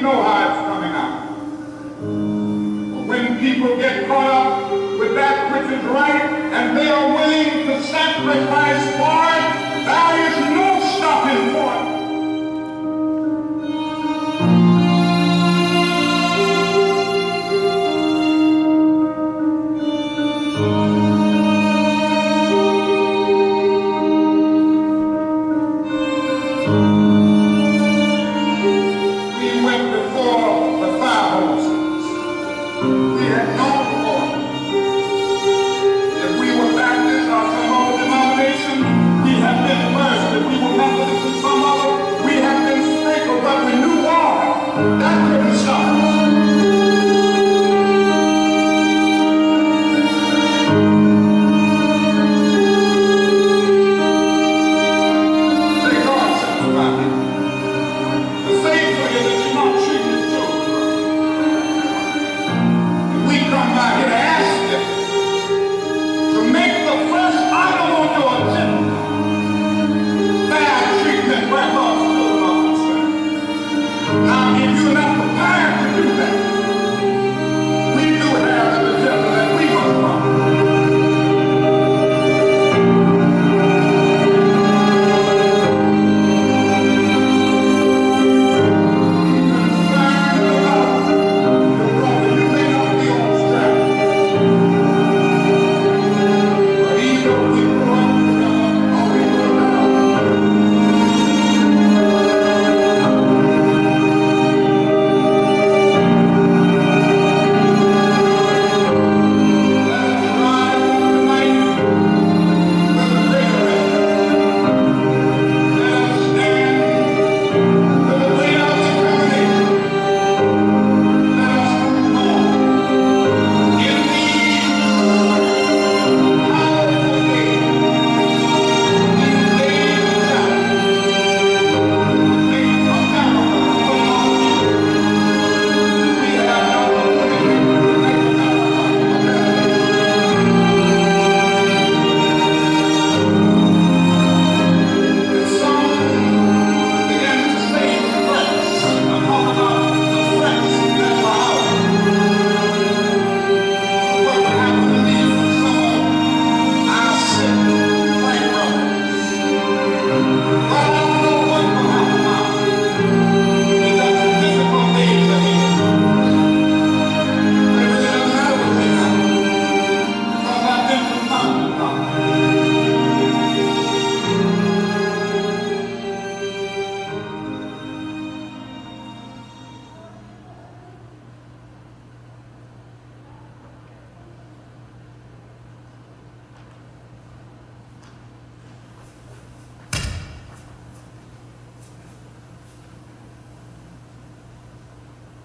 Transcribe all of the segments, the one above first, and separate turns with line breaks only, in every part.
know how it's coming out. But when people get caught up with that which is right and they are willing to sacrifice for it, there is no stopping for it.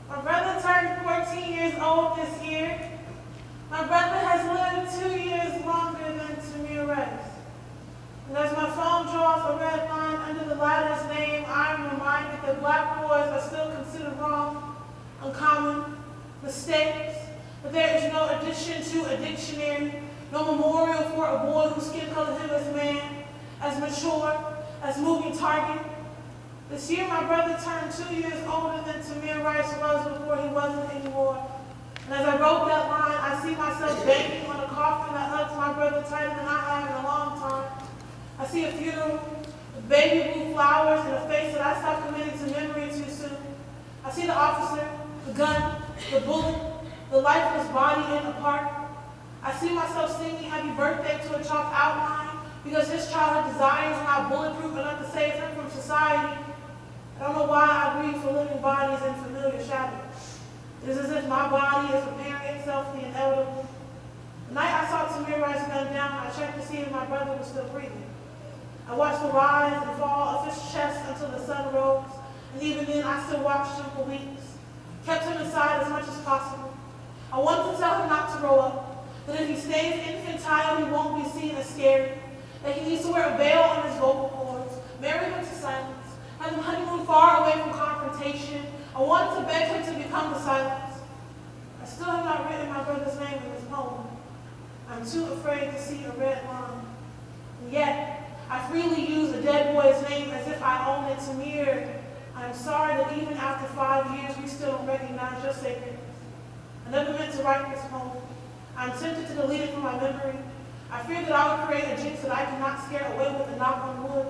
My brother turned 14 years old this year. My brother has lived 2 years longer than Tamir Rice. And as my phone draws a red line under the latter's name, I am reminded that black boys are still considered wrong, uncommon, mistakes, but there is no addition to a dictionary, no memorial for a boy whose skin colored him as man, as mature, as moving target. This year, my brother turned 2 years older than Tamir Rice was before he wasn't anymore. And as I wrote that line, I see myself banging on a coffin that hugs my brother tighter than I have in a long time. I see a funeral with baby blue flowers and a face that I stopped committing to memory too soon. I see the officer, the gun, the bullet, the lifeless body in the park. I see myself singing happy birthday to a chalk outline because his childhood desires are not bulletproof enough to save him from society. I don't know why I grieve for living bodies and familiar shadows. It is as if my body is preparing itself for the inevitable. The night I saw Tamir Rice gunned down, I checked to see if my brother was still breathing. I watched the rise and fall of his chest until the sun rose, and even then I still watched him for weeks, kept him inside as much as possible. I wanted to tell him not to grow up, that if he stays infantile, he won't be seen as scary, that he needs to wear a veil on his vocal cords, marry him to silence, have him honeymoon far away from confrontation. I wanted to beg him to become the silence. I still have not written my brother's name in this poem. I'm too afraid to see a red line. And yet, I freely use a dead boy's name as if I own it. Tamir, I am sorry that even after 5 years, we still don't recognize your sacredness. I never meant to write this poem. I'm tempted to delete it from my memory. I fear that I would create a jinx that I cannot scare away with a knock on wood.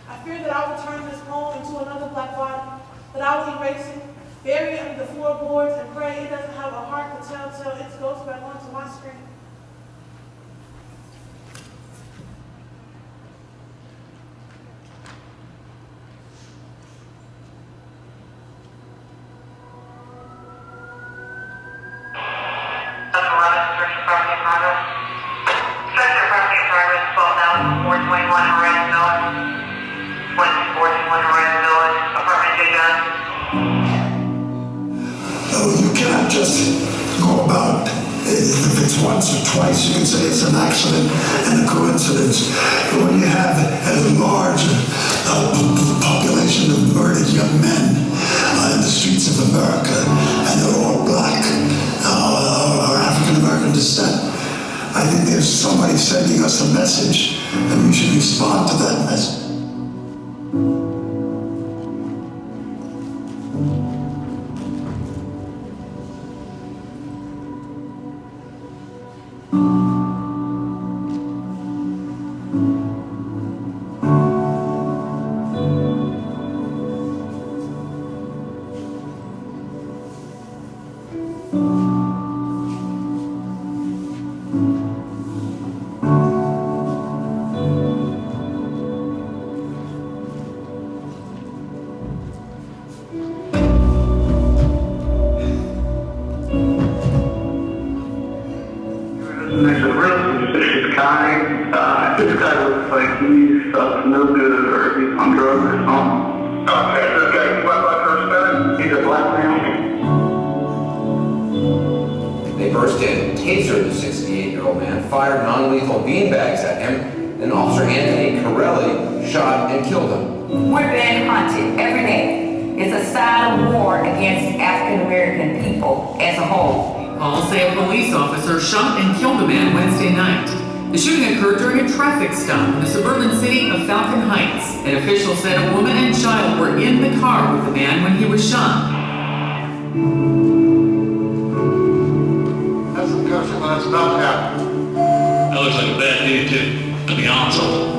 I fear that I will turn this poem into another black body, that I will erase it, bury it under the floorboards, and pray it doesn't have a heart to tell its ghost back onto my screen.
Just go about, if it's once or twice, you can say it's an accident and a coincidence. But when you have as large population of murdered young men in the streets of America, and they're all black or African American descent, I think there's somebody sending us a message, and we should respond to that message.
This guy looks like he's no good or he's on drugs or something.
Okay, this guy, what about first
He's a black man.
They burst in, tasered the 68-year-old man, fired non-lethal beanbags at him, then Officer Anthony Corelli shot and killed him.
We're being hunted every day. It's a sign of war against African American people as a whole.
All say a police officer shot and killed a man Wednesday night. The shooting occurred during a traffic stop in the suburban city of Falcon Heights. An official said a woman and child were in the car with the man when he was shot.
That's the question that's not happening.
That looks like a bad day, too, to be honest with you.